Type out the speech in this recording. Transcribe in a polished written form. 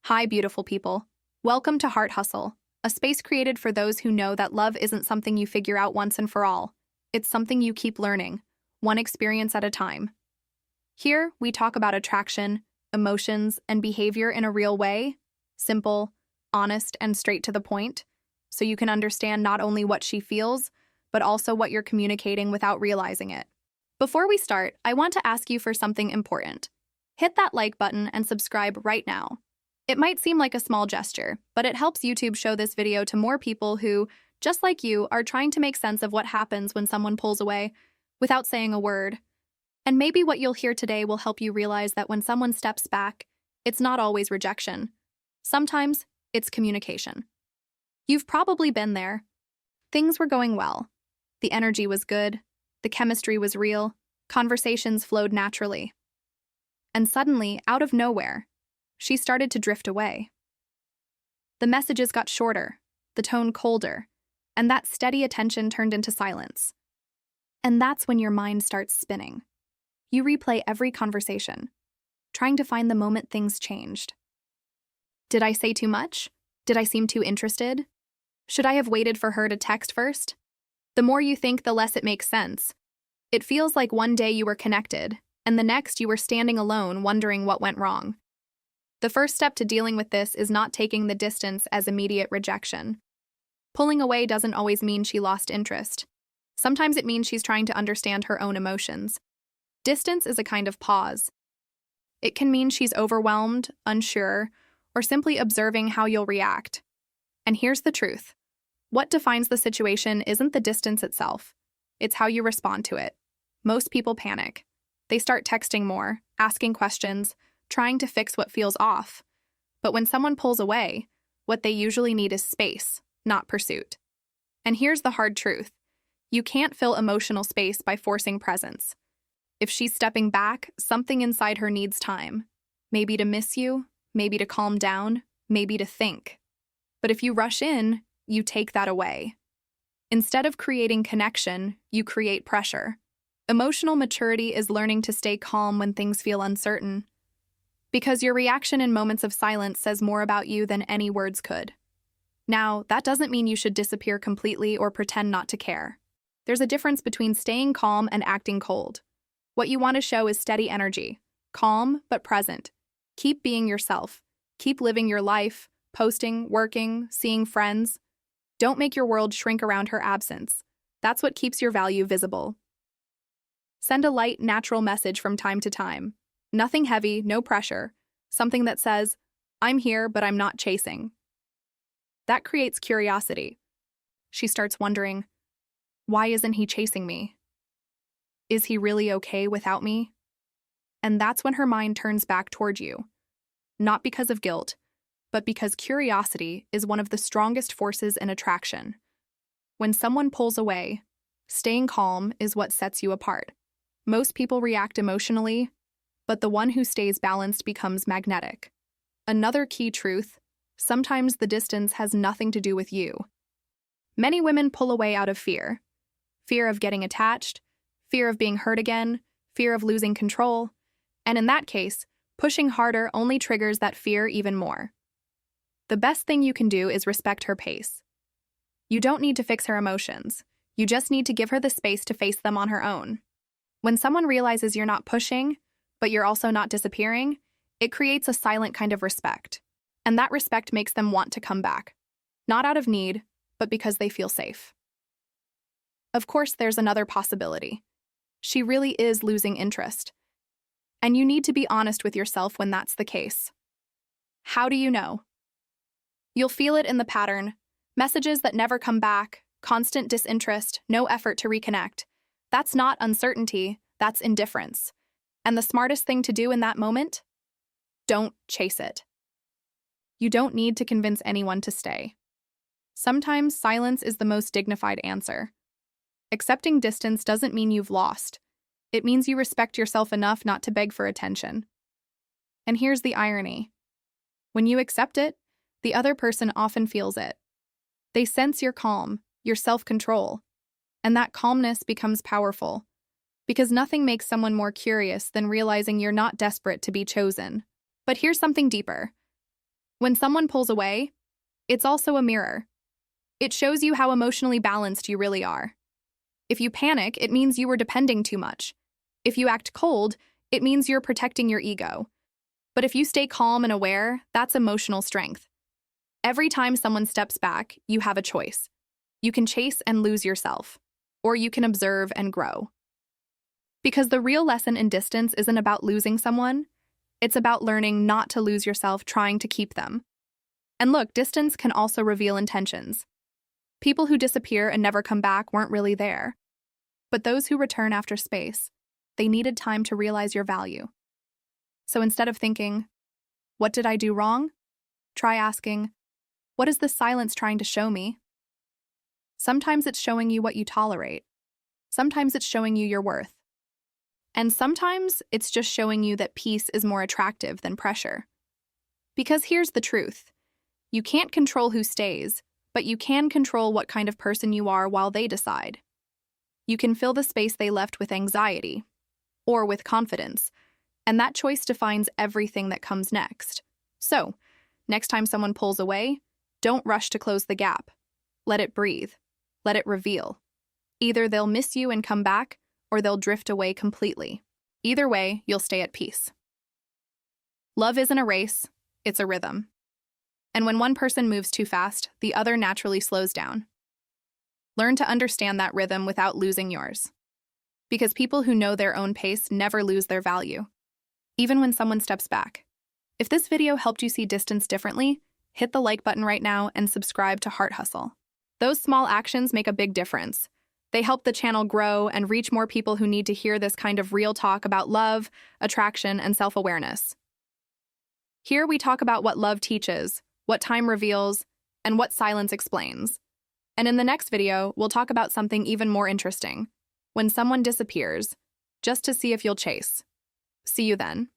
Hi, beautiful people. Welcome to Heart Hustle, a space created for those who know that love isn't something you figure out once and for all. It's something you keep learning, one experience at a time. Here, we talk about attraction, emotions, and behavior in a real way, simple, honest, and straight to the point, so you can understand not only what she feels, but also what you're communicating without realizing it. Before we start, I want to ask you for something important. Hit that like button and subscribe right now. It might seem like a small gesture, but it helps YouTube show this video to more people who, just like you, are trying to make sense of what happens when someone pulls away without saying a word. And maybe what you'll hear today will help you realize that when someone steps back, it's not always rejection. Sometimes it's communication. You've probably been there. Things were going well. The energy was good. The chemistry was real. Conversations flowed naturally. And suddenly, out of nowhere, she started to drift away. The messages got shorter, the tone colder, and that steady attention turned into silence. And that's when your mind starts spinning. You replay every conversation, trying to find the moment things changed. Did I say too much? Did I seem too interested? Should I have waited for her to text first? The more you think, the less it makes sense. It feels like one day you were connected, and the next you were standing alone wondering what went wrong. The first step to dealing with this is not taking the distance as immediate rejection. Pulling away doesn't always mean she lost interest. Sometimes it means she's trying to understand her own emotions. Distance is a kind of pause. It can mean she's overwhelmed, unsure, or simply observing how you'll react. And here's the truth. What defines the situation isn't the distance itself. It's how you respond to it. Most people panic. They start texting more, asking questions, trying to fix what feels off. But when someone pulls away, what they usually need is space, not pursuit. And here's the hard truth. You can't fill emotional space by forcing presence. If she's stepping back, something inside her needs time. Maybe to miss you, maybe to calm down, maybe to think. But if you rush in, you take that away. Instead of creating connection, you create pressure. Emotional maturity is learning to stay calm when things feel uncertain. Because your reaction in moments of silence says more about you than any words could. Now, that doesn't mean you should disappear completely or pretend not to care. There's a difference between staying calm and acting cold. What you want to show is steady energy, calm but present. Keep being yourself. Keep living your life, posting, working, seeing friends. Don't make your world shrink around her absence. That's what keeps your value visible. Send a light, natural message from time to time. Nothing heavy, no pressure. Something that says, I'm here, but I'm not chasing. That creates curiosity. She starts wondering, why isn't he chasing me? Is he really okay without me? And that's when her mind turns back toward you. Not because of guilt, but because curiosity is one of the strongest forces in attraction. When someone pulls away, staying calm is what sets you apart. Most people react emotionally, but the one who stays balanced becomes magnetic. Another key truth, sometimes the distance has nothing to do with you. Many women pull away out of fear. Fear of getting attached, fear of being hurt again, fear of losing control. And in that case, pushing harder only triggers that fear even more. The best thing you can do is respect her pace. You don't need to fix her emotions. You just need to give her the space to face them on her own. When someone realizes you're not pushing, but you're also not disappearing, it creates a silent kind of respect. And that respect makes them want to come back. Not out of need, but because they feel safe. Of course, there's another possibility. She really is losing interest. And you need to be honest with yourself when that's the case. How do you know? You'll feel it in the pattern. Messages that never come back, constant disinterest, no effort to reconnect. That's not uncertainty, that's indifference. And the smartest thing to do in that moment? Don't chase it. You don't need to convince anyone to stay. Sometimes silence is the most dignified answer. Accepting distance doesn't mean you've lost. It means you respect yourself enough not to beg for attention. And here's the irony. When you accept it, the other person often feels it. They sense your calm, your self-control, and that calmness becomes powerful. Because nothing makes someone more curious than realizing you're not desperate to be chosen. But here's something deeper. When someone pulls away, it's also a mirror. It shows you how emotionally balanced you really are. If you panic, it means you were depending too much. If you act cold, it means you're protecting your ego. But if you stay calm and aware, that's emotional strength. Every time someone steps back, you have a choice. You can chase and lose yourself, or you can observe and grow. Because the real lesson in distance isn't about losing someone, it's about learning not to lose yourself trying to keep them. And look, distance can also reveal intentions. People who disappear and never come back weren't really there. But those who return after space, they needed time to realize your value. So instead of thinking, "What did I do wrong?" try asking, "What is this silence trying to show me?" Sometimes it's showing you what you tolerate. Sometimes it's showing you your worth. And sometimes it's just showing you that peace is more attractive than pressure. Because here's the truth. You can't control who stays, but you can control what kind of person you are while they decide. You can fill the space they left with anxiety, or with confidence, and that choice defines everything that comes next. So, next time someone pulls away, don't rush to close the gap. Let it breathe. Let it reveal. Either they'll miss you and come back, or they'll drift away completely. Either way, you'll stay at peace. Love isn't a race, it's a rhythm. And when one person moves too fast, the other naturally slows down. Learn to understand that rhythm without losing yours. Because people who know their own pace never lose their value, even when someone steps back. If this video helped you see distance differently, hit the like button right now and subscribe to Heart Hustle. Those small actions make a big difference. They help the channel grow and reach more people who need to hear this kind of real talk about love, attraction, and self-awareness. Here we talk about what love teaches, what time reveals, and what silence explains. And in the next video, we'll talk about something even more interesting: when someone disappears, just to see if you'll chase. See you then.